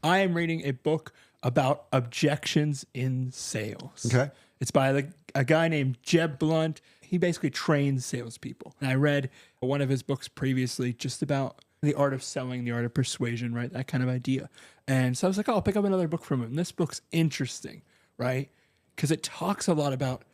I am reading a book about objections in sales. Okay. It's by a guy named Jeb Blunt. He basically trains salespeople. And I read one of his books previously just about the art of selling, the art of persuasion, right? That kind of idea. And so I was like, oh, I'll pick up another book from him. And this book's interesting, right? Because it talks a lot about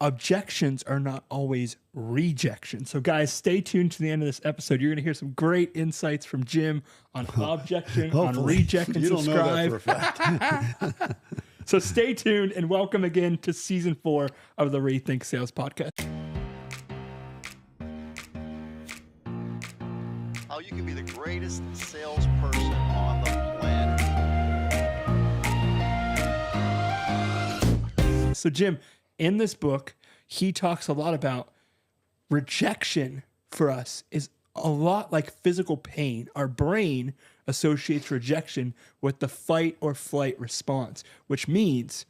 objections are not always rejections. So guys, stay tuned to the end of this episode. You're going to hear some great insights from Jim on objection, on reject, and you subscribe. Don't know that for a fact. So stay tuned and welcome again to season 4 of the Rethink Sales Podcast. How you can be the greatest salesperson on the planet. So Jim, in this book, he talks a lot about rejection for us is a lot like physical pain. Our brain associates rejection with the fight or flight response, which means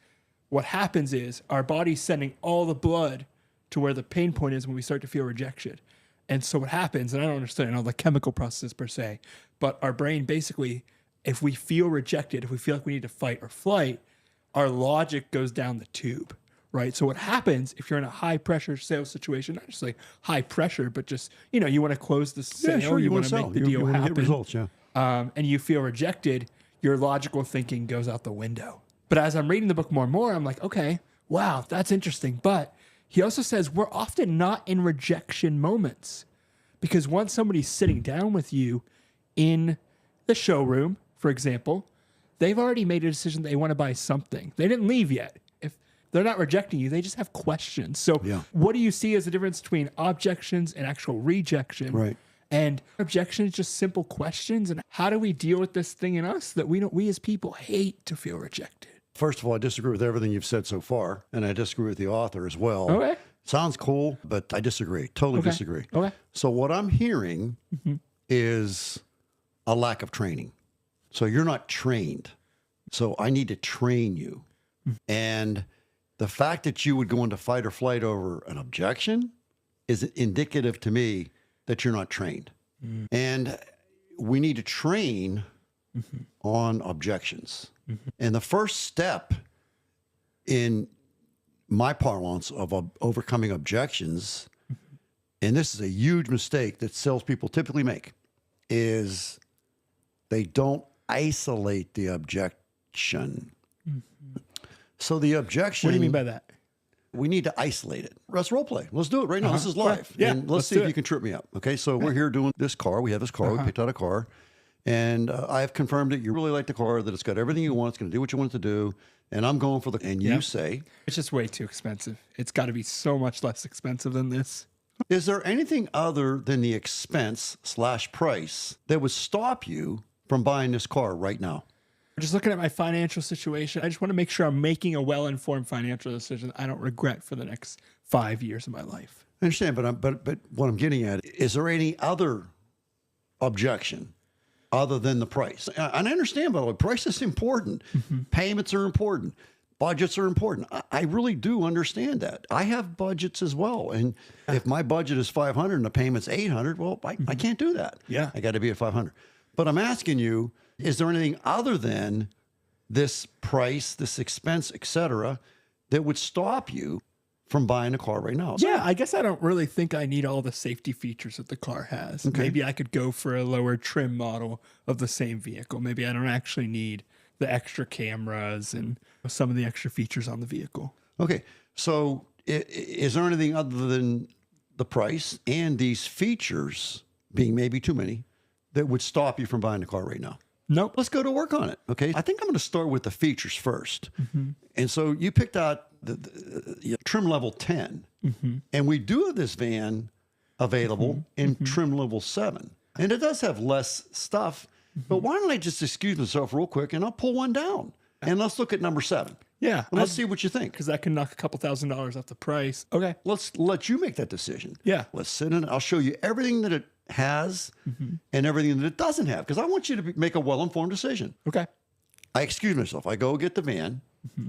what happens is our body's sending all the blood to where the pain point is when we start to feel rejection. And so what happens, and I don't understand all the chemical processes per se, but our brain basically, if we feel rejected, if we feel like we need to fight or flight, our logic goes down the tube. Right. So what happens if you're in a high pressure sales situation, not just like high pressure, but just, you know, you want to close the sale, sure, you want to make the deal you happen. Get results, yeah. And you feel rejected, your logical thinking goes out the window. But as I'm reading the book more and more, I'm like, okay, wow, that's interesting. But he also says we're often not in rejection moments because once somebody's sitting down with you in the showroom, for example, they've already made a decision they want to buy something. They didn't leave yet. They're not rejecting you. They just have questions. So what do you see as the difference between objections and actual rejection? Right. And objection is just simple questions. And how do we deal with this thing in us that we as people hate to feel rejected? First of all, I disagree with everything you've said so far, and I disagree with the author as well. Okay. Sounds cool, but I disagree. Totally disagree. Okay. So what I'm hearing is a lack of training. So you're not trained. So I need to train you. And the fact that you would go into fight or flight over an objection is indicative to me that you're not trained. And we need to train on objections. And the first step in my parlance of overcoming objections, and this is a huge mistake that salespeople typically make, is they don't isolate the objection. So the objection... What do you mean by that? We need to isolate it. Let's role play. Let's do it right now. This is live. Yeah, and let's see if you can trip me up. Okay, so we're here doing this car. We have this car. We picked out a car. And I have confirmed that you really like the car, that it's got everything you want. It's going to do what you want it to do. And I'm going for the... And you say... It's just way too expensive. It's got to be so much less expensive than this. Is there anything other than the expense/price that would stop you from buying this car right now? Just looking at my financial situation, I just want to make sure I'm making a well-informed financial decision I don't regret for the next 5 years of my life. I understand, but what I'm getting at, is there any other objection other than the price? And I understand, by the way, price is important. Payments are important. Budgets are important. I really do understand that. I have budgets as well. And if my budget is $500 and the payment's $800, well, I can't do that. Yeah. I got to be at $500. But I'm asking you, is there anything other than this price, this expense, et cetera, that would stop you from buying a car right now? Yeah, I guess I don't really think I need all the safety features that the car has. Okay. Maybe I could go for a lower trim model of the same vehicle. Maybe I don't actually need the extra cameras and some of the extra features on the vehicle. Okay, so is there anything other than the price and these features, being maybe too many, that would stop you from buying a car right now? Nope. Let's go to work on it, okay? I think I'm going to start with the features first. And so you picked out the trim level 10, and we do have this van available in trim level 7. And it does have less stuff, but why don't I just excuse myself real quick and I'll pull one down, and let's look at number 7. Yeah. And let's see what you think. Because that can knock a couple $1,000s off the price. Okay. Let's let you make that decision. Yeah. Let's sit in. I'll show you everything that it has and everything that it doesn't have, because I want you to make a well-informed decision. Okay. I excuse myself. I go get the van.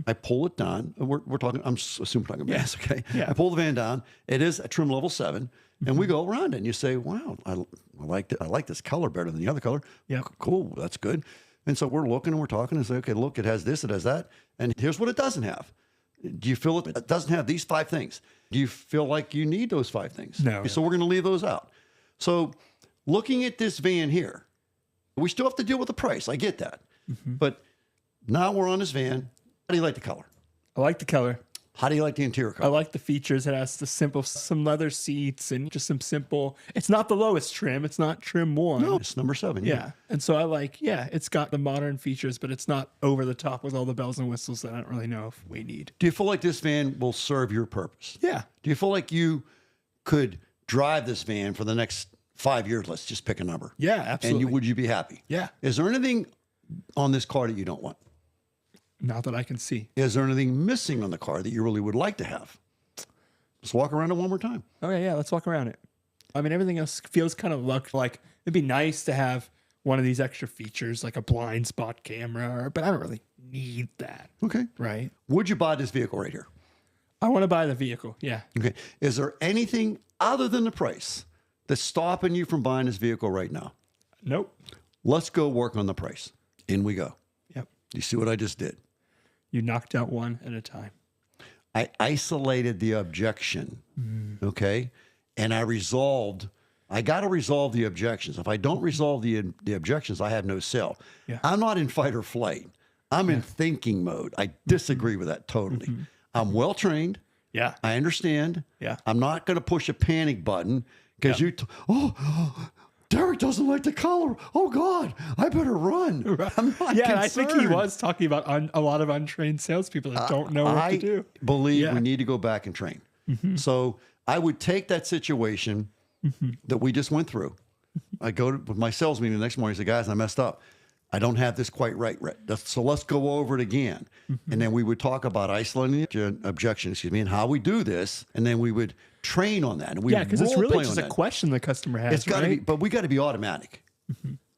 I pull it down. We're talking, I'm assuming we're talking vans, okay? Yeah. I pull the van down. It is a trim level 7, and we go around it. And you say, wow, I like this color better than the other color. Yeah. Cool, that's good. And so we're looking and we're talking and say, okay, look, it has this, it has that. And here's what it doesn't have. Do you feel it doesn't have these 5 things? Do you feel like you need those 5 things? No. So we're going to leave those out. So looking at this van here, we still have to deal with the price. I get that. But now we're on this van. How do you like the color? I like the color. How do you like the interior I color? like the features. It has some leather seats and just some simple. It's not the lowest trim. It's not trim 1. No, it's number 7. Yeah. And so I like, it's got the modern features, but it's not over the top with all the bells and whistles that I don't really know if we need. Do you feel like this van will serve your purpose? Yeah. Do you feel like you could drive this van for the next 5 years? Let's just pick a number. Yeah, absolutely. And would you be happy? Yeah. Is there anything on this car that you don't want? Not that I can see. Is there anything missing on the car that you really would like to have? Let's walk around it one more time. Okay, yeah, let's walk around it. I mean, everything else feels kind of like it'd be nice to have one of these extra features like a blind spot camera, but I don't really need that. Okay. Right? Would you buy this vehicle right here? I want to buy the vehicle. Yeah. Okay. Is there anything other than the price that's stopping you from buying this vehicle right now? Nope. Let's go work on the price. In we go. Yep. You see what I just did? You knocked out one at a time. I isolated the objection, okay? And I got to resolve the objections. If I don't resolve the objections, I have no sale. Yeah. I'm not in fight or flight. I'm in thinking mode. I disagree with that totally. I'm well trained. Yeah. I understand. Yeah. I'm not going to push a panic button because Derek doesn't like the color. Oh God, I better run. I'm not Yeah, I think he concerned. was talking about a lot of untrained salespeople that don't know what to do. I believe Yeah. we need to go back and train. So I would take that situation that we just went through. I go with my sales meeting the next morning. I say, guys, I messed up. I don't have this quite right. So let's go over it again. And then we would talk about isolating the objection, and how we do this. And then we would train on that. And we Because it's role really play just on a that. question the customer has. It's got to right? be, but we got to be automatic.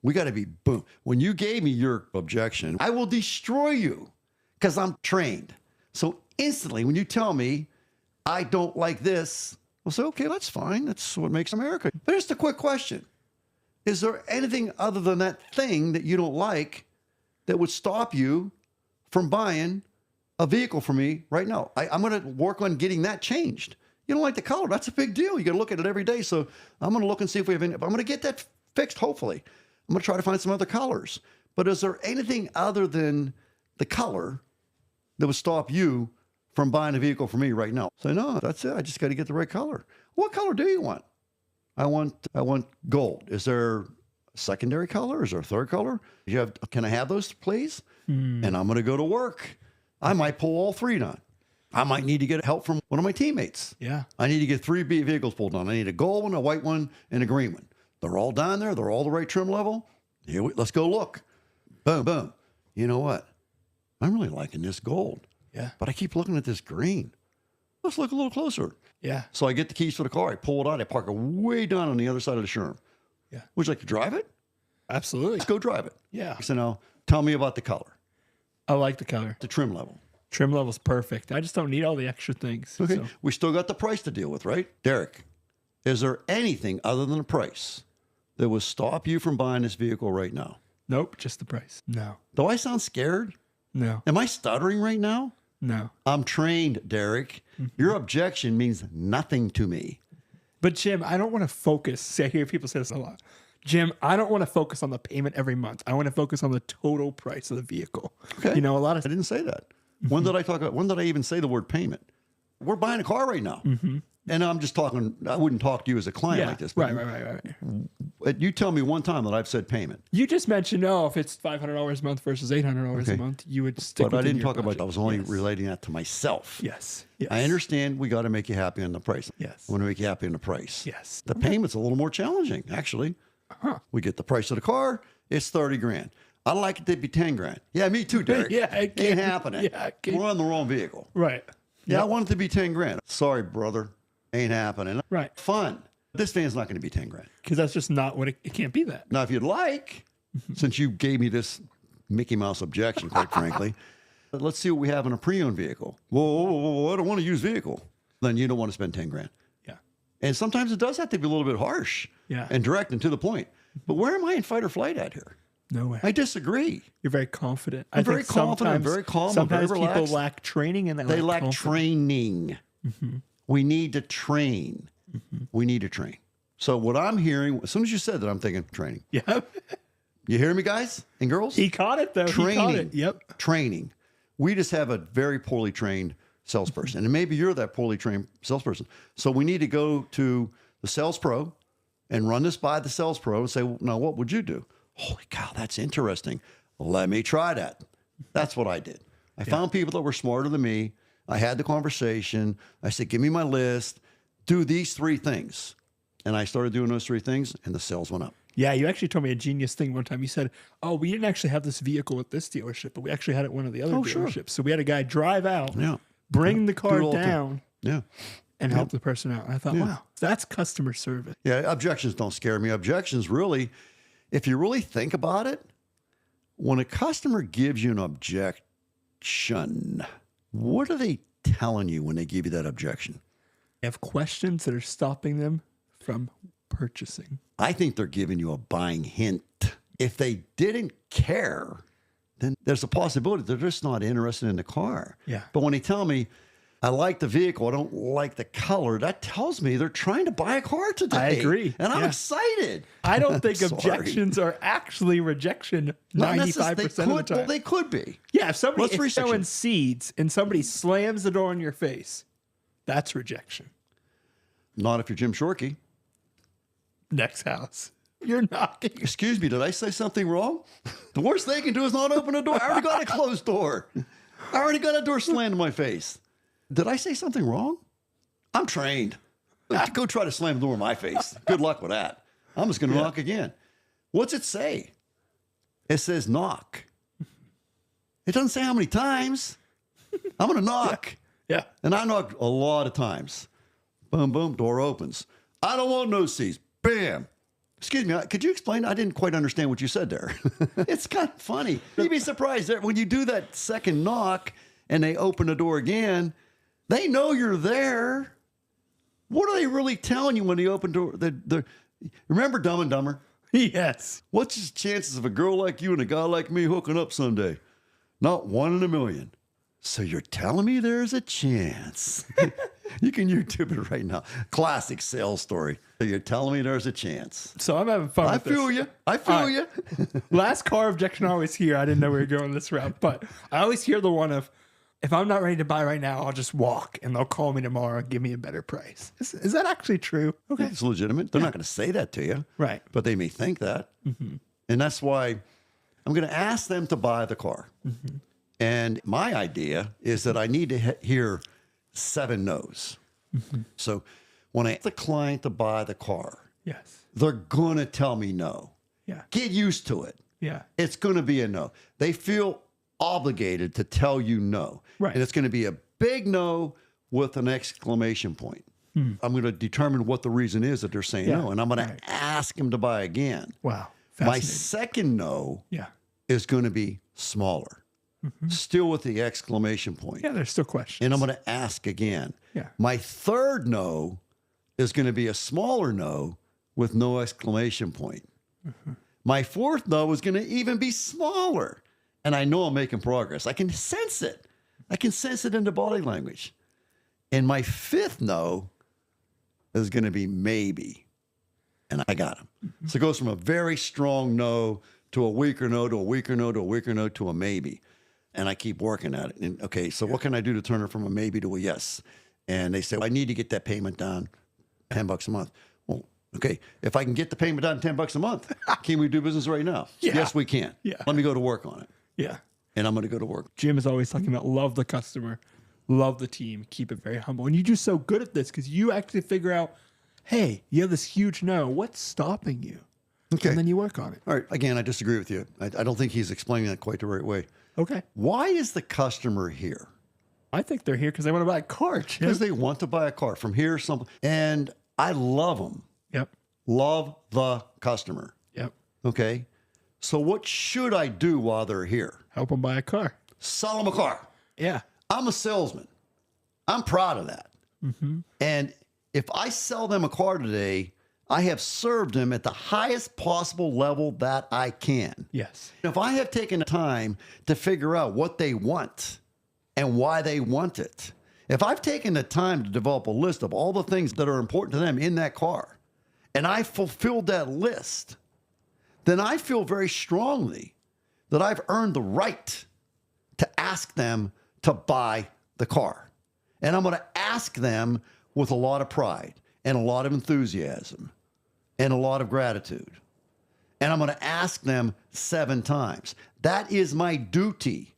We got to be boom. When you gave me your objection, I will destroy you because I'm trained. So instantly, when you tell me I don't like this, we'll say, okay, that's fine. That's what makes America. But just a quick question. Is there anything other than that thing that you don't like that would stop you from buying a vehicle for me right now? I'm going to work on getting that changed. You don't like the color. That's a big deal. You got to look at it every day. So I'm going to look and see if we have any. I'm going to get that fixed, hopefully. I'm going to try to find some other colors. But is there anything other than the color that would stop you from buying a vehicle for me right now? So no, that's it. I just got to get the right color. What color do you want? I want gold. Is there a secondary color? Is there a third color? Can I have those, please? And I'm going to go to work. I might pull all 3 down. I might need to get help from one of my teammates. Yeah. I need to get 3 vehicles pulled down. I need a gold one, a white one, and a green one. They're all down there. They're all the right trim level. Let's go look. Boom, boom. You know what? I'm really liking this gold. Yeah. But I keep looking at this green. Let's look a little closer. Yeah. So I get the keys for the car. I pull it out. I park it way down on the other side of the showroom. Yeah. Would you like to drive it? Absolutely. Let's go drive it. Yeah. So now tell me about the color, I like the color. the trim level. Trim level's perfect. I just don't need all the extra things. Okay. So. We still got the price to deal with, right? Derek, is there anything other than the price that would stop you from buying this vehicle right now? Nope, just the price. No. Do I sound scared? No. Am I stuttering right now? No. I'm trained, Derek. Your objection means nothing to me. But Jim, I don't want to focus. See, I hear people say this a lot. Jim, I don't want to focus on the payment every month. I want to focus on the total price of the vehicle. Okay. You know, a lot of I didn't say that. When did I talk about, when did I even say the word payment? We're buying a car right now. And I'm just talking, I wouldn't talk to you as a client like this. But Right. You tell me one time that I've said payment. You just mentioned, if it's $500 a month versus $800 a month, you would stick But I within didn't your talk about budget. that. I was only Yes. relating that to myself. Yes. I understand we got to make you happy on the price. Yes. I want to make you happy on the price. Yes. The payment's a little more challenging, actually. We get the price of the car, it's 30 grand. I'd like it to be 10 grand. Yeah, me too, Derek. Yeah, it ain't can't- happening. yeah, it can't- We're on the wrong vehicle. Right. Yeah, I want it to be 10 grand. Sorry, brother. Ain't happening. Right. Fun. This van's not going to be 10 grand. Because that's just not what it can't be that. Now, if you'd like, since you gave me this Mickey Mouse objection, quite frankly, let's see what we have in a pre-owned vehicle. Whoa, I don't want a used vehicle. Then you don't want to spend 10 grand. Yeah. And sometimes it does have to be a little bit harsh Yeah. and direct and to the point. But where am I in fight or flight at here? No way. I disagree. You're very confident. I'm very confident, very calm, I'm very Sometimes people relaxed. lack training and They lack confidence. training. We need to train. We need to train. So what I'm hearing, as soon as you said that, I'm thinking training. Yeah. You hear me, guys and girls? He caught it, though. He caught Training. it. Yep. Training. We just have a very poorly trained salesperson. And maybe you're that poorly trained salesperson. So we need to go to the sales pro and run this by the sales pro and say, well, now, what would you do? Holy cow, that's interesting. Let me try that. That's what I did. I found people that were smarter than me. I had the conversation. I said, give me my list. Do these 3 things. And I started doing those 3 things, and the sales went up. Yeah, you actually told me a genius thing one time. You said, oh, we didn't actually have this vehicle at this dealership, but we actually had it at one of the other dealerships. Sure. So we had a guy drive out, Yeah. bring the Do car it all the time. down, Yeah. and help the person out. And I thought, wow, that's customer service. Yeah, objections don't scare me. Objections really, if you really think about it, when a customer gives you an objection, what are they telling you when they give you that objection? They have questions that are stopping them from purchasing. I think they're giving you a buying hint. If they didn't care, then there's a possibility they're just not interested in the car. Yeah. But when they tell me, I like the vehicle, I don't like the color, that tells me they're trying to buy a car today. I agree. And I'm Yeah. excited. I don't think Sorry. objections are actually rejection Not 95% necessarily- of the time. Well, they could be. Yeah, if somebody Let's is research throwing it. seeds and somebody slams the door in your face, that's rejection. Not if you're Jim Shorkey. Next house. You're knocking. Excuse me, did I say something wrong? The worst they can do is not open a door. I already got a closed door. I already got a door slammed in my face. Did I say something wrong? I'm trained. Go try to slam the door in my face. Good luck with that. I'm just going to knock again. What's it say? It says knock. It doesn't say how many times. I'm going to knock. Yeah. And I knocked a lot of times. Boom, boom, door opens. I don't want no seats. Bam. Excuse me, could you explain? I didn't quite understand what you said there. It's kind of funny. You'd be surprised that when you do that second knock and they open the door again, they know you're there. What are they really telling you when they open door? Remember Dumb and Dumber? Yes. What's the chances of a girl like you and a guy like me hooking up someday? Not 1 in a million. So you're telling me there's a chance. You can YouTube it right now. Classic sales story. So you're telling me there's a chance. So I'm having fun I with this. feel you. I feel All right. you. Last car objection I always hear. I didn't know we were going this route, but I always hear the one of, if I'm not ready to buy right now, I'll just walk and they'll call me tomorrow and give me a better price. Is that actually true? Okay. It's legitimate. They're not going to say that to you. Right. But they may think that. And that's why I'm going to ask them to buy the car. And my idea is that I need to hear 7 no's. So when I ask the client to buy the car, Yes. they're going to tell me no. Yeah. Get used to it. Yeah. It's going to be a no. They feel obligated to tell you no. Right. And it's going to be a big no with an exclamation point. I'm going to determine what the reason is that they're saying Yeah. no. And I'm going to Right. ask them to buy again. Wow. My Fascinating. second no Yeah. is going to be smaller, still with the exclamation point. Yeah, there's still questions. And I'm going to ask again. Yeah. My third no is going to be a smaller no with no exclamation point. My fourth no is going to even be smaller. And I know I'm making progress. I can sense it. I can sense it in the body language. And my fifth no is going to be maybe. And I got him. So it goes from a very strong no to a weaker no to a weaker no to a weaker no to a maybe. And I keep working at it. And okay, so what can I do to turn it from a maybe to a yes? And they say, I need to get that payment down $10 a month. Well, okay, if I can get the payment down $10 a month, can we do business right now? Yeah. Yes, we can. Yeah. Let me go to work on it. Yeah. And I'm going to go to work. Jim is always talking about love the customer, love the team, keep it very humble. And you do so good at this because you actually figure out, hey, you have this huge no. What's stopping you? Okay. And then you work on it. All right. Again, I disagree with you. I don't think he's explaining that quite the right way. Okay. Why is the customer here? I think they're here because they want to buy a car, Jim. Because they want to buy a car from here. And I love them. Yep. Love the customer. Yep. Okay. So what should I do while they're here? Help them buy a car. Sell them a car. Yeah. I'm a salesman. I'm proud of that. And if I sell them a car today, I have served them at the highest possible level that I can. Yes. If I have taken the time to figure out what they want and why they want it, if I've taken the time to develop a list of all the things that are important to them in that car, and I fulfilled that list, then I feel very strongly that I've earned the right to ask them to buy the car. And I'm going to ask them with a lot of pride and a lot of enthusiasm and a lot of gratitude. And I'm going to ask them 7 times. That is my duty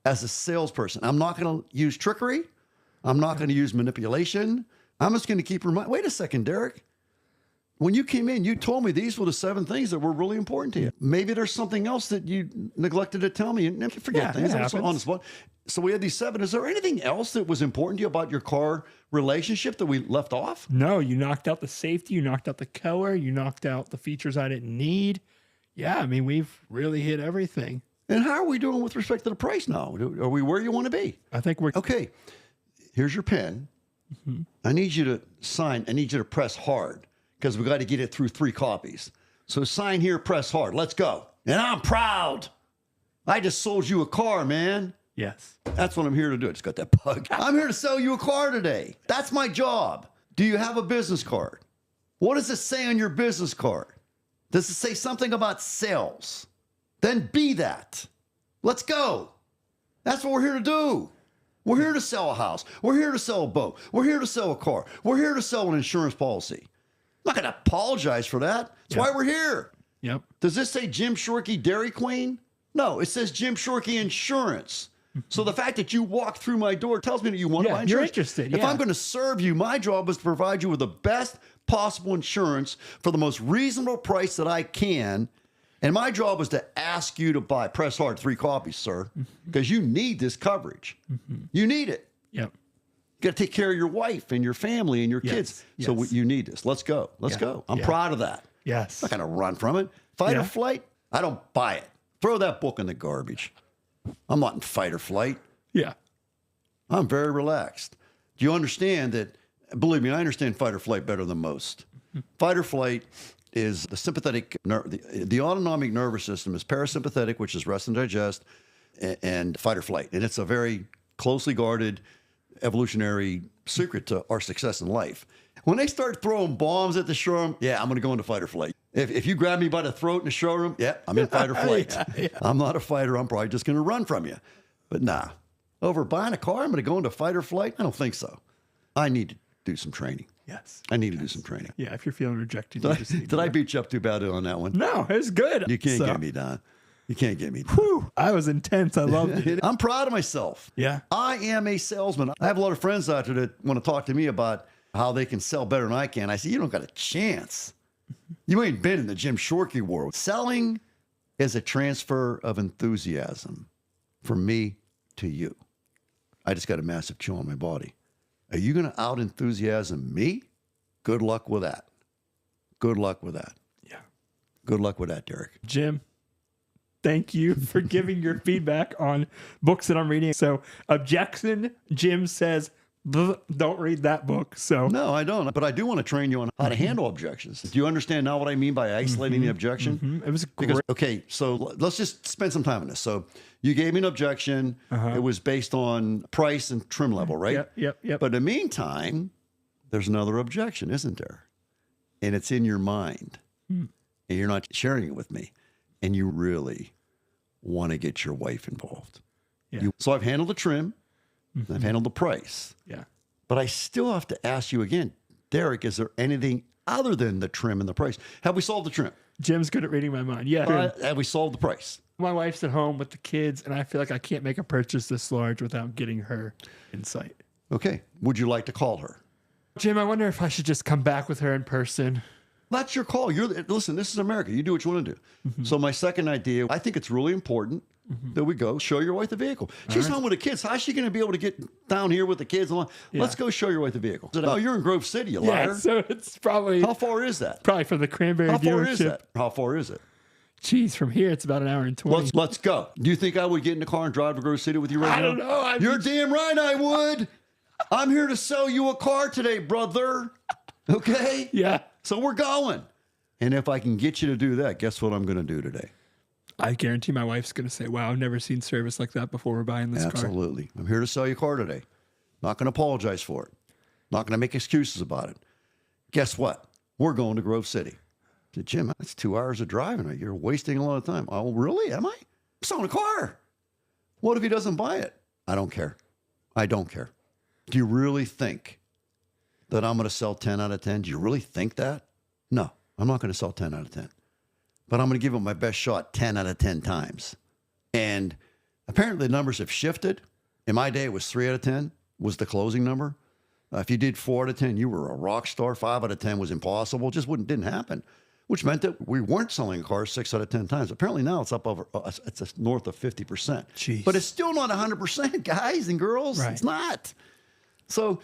as a salesperson. I'm not going to use trickery. I'm not going to use manipulation. I'm just going to keep reminding. Wait a second, Derek. When you came in, you told me these were the 7 things that were really important to you. Maybe there's something else that you neglected to tell me. And forget things. I'm on the spot. So we had these 7. Is there anything else that was important to you about your car relationship that we left off? No, you knocked out the safety. You knocked out the color. You knocked out the features I didn't need. Yeah, I mean, we've really hit everything. And how are we doing with respect to the price now? Are we where you want to be? I think we're... Okay, here's your pen. Mm-hmm. I need you to sign. I need you to press hard because we got to get it through 3 copies. So sign here, press hard. Let's go. And I'm proud. I just sold you a car, man. Yes. That's what I'm here to do. I just got that bug. I'm here to sell you a car today. That's my job. Do you have a business card? What does it say on your business card? Does it say something about sales? Then be that. Let's go. That's what we're here to do. We're here to sell a house. We're here to sell a boat. We're here to sell a car. We're here to sell an insurance policy. I'm not going to apologize for that. That's why we're here. Yep. Does this say Jim Shorkey Dairy Queen? No, it says Jim Shorkey Insurance. So the fact that you walk through my door tells me that you want to buy insurance. You're interested. If yeah. I'm going to serve you, my job is to provide you with the best possible insurance for the most reasonable price that I can. And my job is to ask you to buy. Press hard 3 copies, sir, because you need this coverage. You need it. Yep. You got to take care of your wife and your family and your kids. Yes. So you need this. Let's go. Let's go. I'm proud of that. Yes. I'm not going to run from it. Fight or flight, I don't buy it. Throw that book in the garbage. I'm not in fight or flight. Yeah. I'm very relaxed. Do you understand that? Believe me, I understand fight or flight better than most. Fight or flight is the sympathetic nerve. The autonomic nervous system is parasympathetic, which is rest and digest, and fight or flight. And it's a very closely guarded evolutionary secret to our success in life. When they start throwing bombs at the showroom, I'm going to go into fight or flight. If you grab me by the throat in the showroom, I'm in fight or flight. I'm not a fighter. I'm probably just going to run from you. But nah, over buying a car, I'm going to go into fight or flight? I don't think so. I need to do some training. Yes. I need to do some training. Yeah, if you're feeling rejected, Did I beat you up too bad on that one? No, it was good. You can't get me, Don. You can't get me. Whew, I was intense. I loved it. I'm proud of myself. Yeah. I am a salesman. I have a lot of friends out there that want to talk to me about how they can sell better than I can. I say, you don't got a chance. You ain't been in the Jim Shorkey world. Selling is a transfer of enthusiasm from me to you. I just got a massive chill on my body. Are you going to out enthusiasm me? Good luck with that. Good luck with that. Yeah. Good luck with that, Derek. Jim, thank you for giving your feedback on books that I'm reading. So, Objection, Jim says, don't read that book. So no, I don't. But I do want to train you on how to handle objections. Do you understand now what I mean by isolating the objection? It was great. Okay, so let's just spend some time on this. So you gave me an objection. It was based on price and trim level, right? Yep. But in the meantime, there's another objection, isn't there? And it's in your mind. And you're not sharing it with me. And you really want to get your wife involved. Yeah. So I've handled the trim. I've handled the price. Yeah. But I still have to ask you again, Derek, is there anything other than the trim and the price? Have we solved the trim? Jim's good at reading my mind. Yeah. Have we solved the price? My wife's at home with the kids, and I feel like I can't make a purchase this large without getting her insight. Okay. Would you like to call her? Jim, I wonder if I should just come back with her in person. That's your call. Listen, this is America. You do what you want to do. So my second idea, I think it's really important that we go show your wife the vehicle. She's home with the kids. How's she going to be able to get down here with the kids? Let's go show your wife the vehicle. Oh, you're in Grove City, you liar. Yeah, so it's probably... How far is that? Probably from the Cranberry How far dealership. is that? How far is it? Geez, from here, it's about an hour and 20. Let's go. Do you think I would get in the car and drive to Grove City with you right now? I don't know. You're damn right I would. I'm here to sell you a car today, brother. Okay? Yeah. So we're going. And if I can get you to do that, guess what I'm going to do today? I guarantee my wife's going to say, wow, I've never seen service like that before we're buying this car. Absolutely. I'm here to sell you a car today. Not going to apologize for it. Not going to make excuses about it. Guess what? We're going to Grove City. I said, Jim, that's 2 hours of driving. You're wasting a lot of time. Oh, really? Am I? I'm selling a car. What if he doesn't buy it? I don't care. I don't care. Do you really think that I'm going to sell 10 out of 10? Do you really think that? No, I'm not going to sell 10 out of 10. But I'm going to give it my best shot 10 out of 10 times. And apparently the numbers have shifted. In my day, it was 3 out of 10 was the closing number. If you did 4 out of 10, you were a rock star. 5 out of 10 was impossible. Just didn't happen, which meant that we weren't selling cars 6 out of 10 times. Apparently now it's up over, it's north of 50%. Jeez. But it's still not 100%, guys and girls. Right. It's not. So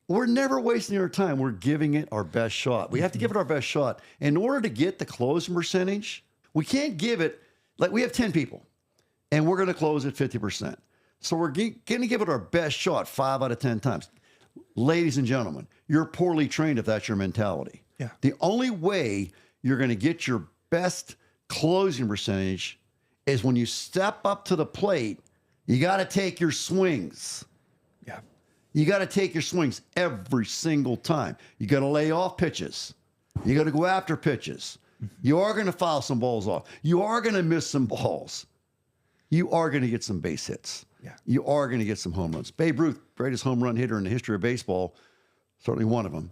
we're never wasting our time. We're giving it our best shot. We have to give it our best shot. In order to get the closing percentage, we can't give it, like we have 10 people, and we're going to close at 50%. So we're going to give it our best shot 5 out of 10 times. Ladies and gentlemen, you're poorly trained if that's your mentality. Yeah. The only way you're going to get your best closing percentage is when you step up to the plate, you got to take your swings. Yeah. You got to take your swings every single time. You got to lay off pitches. You got to go after pitches. You are going to foul some balls off. You are going to miss some balls. You are going to get some base hits. Yeah. You are going to get some home runs. Babe Ruth, greatest home run hitter in the history of baseball, certainly one of them.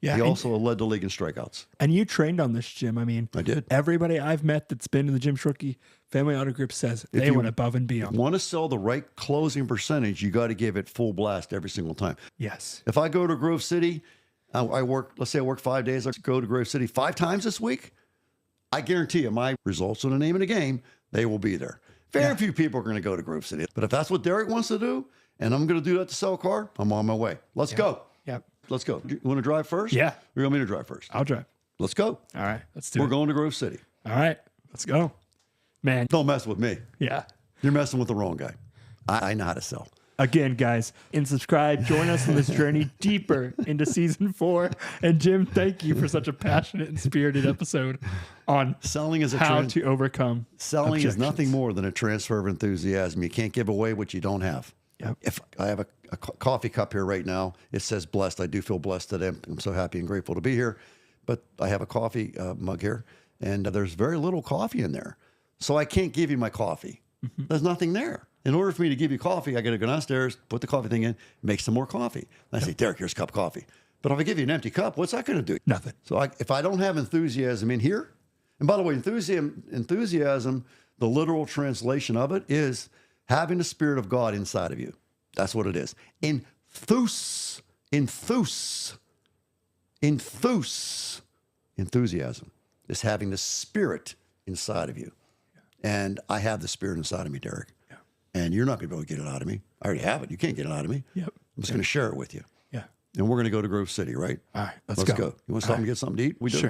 Yeah. He also led the league in strikeouts. And you trained on this, Jim. I mean, I did. Everybody I've met that's been in the Jim Shorkey Family Auto Group says they you went above and beyond. Want to sell the right closing percentage, you got to give it full blast every single time. Yes. If I go to Grove City, let's say I work 5 days, I go to Grove City 5 times this week, I guarantee you my results are the name of the game, they will be there. Very few people are going to go to Grove City. But if that's what Derek wants to do, and I'm going to do that to sell a car, I'm on my way. Let's go. Yep. Let's go. You want to drive first? Yeah. Or you want me to drive first? I'll drive. Let's go. All right. Let's do We're it. going to Grove City. All right. Let's go. Man. Don't mess with me. Yeah. You're messing with the wrong guy. I know how to sell. Again, guys, and subscribe. Join us on this journey deeper into season 4. And Jim, thank you for such a passionate and spirited episode on Selling is how to overcome Selling is objections. nothing more than a transfer of enthusiasm. You can't give away what you don't have. Yep. If I have a coffee cup here right now, it says blessed. I do feel blessed today. I'm so happy and grateful to be here. But I have a coffee mug here, and there's very little coffee in there. So I can't give you my coffee. There's nothing there. In order for me to give you coffee, I got to go downstairs, put the coffee thing in, make some more coffee. And I say, Derek, here's a cup of coffee. But if I give you an empty cup, what's that going to do? Nothing. So if I don't have enthusiasm in here, and by the way, enthusiasm, the literal translation of it is having the Spirit of God inside of you. That's what it is. Enthusiasm is having the Spirit inside of you. And I have the Spirit inside of me, Derek. Yeah. And you're not going to be able to get it out of me. I already have it. You can't get it out of me. Yep. I'm just going to share it with you. Yeah. And we're going to go to Grove City, right? All right. Let's go. go. You want to stop and get something to eat? We do. Sure.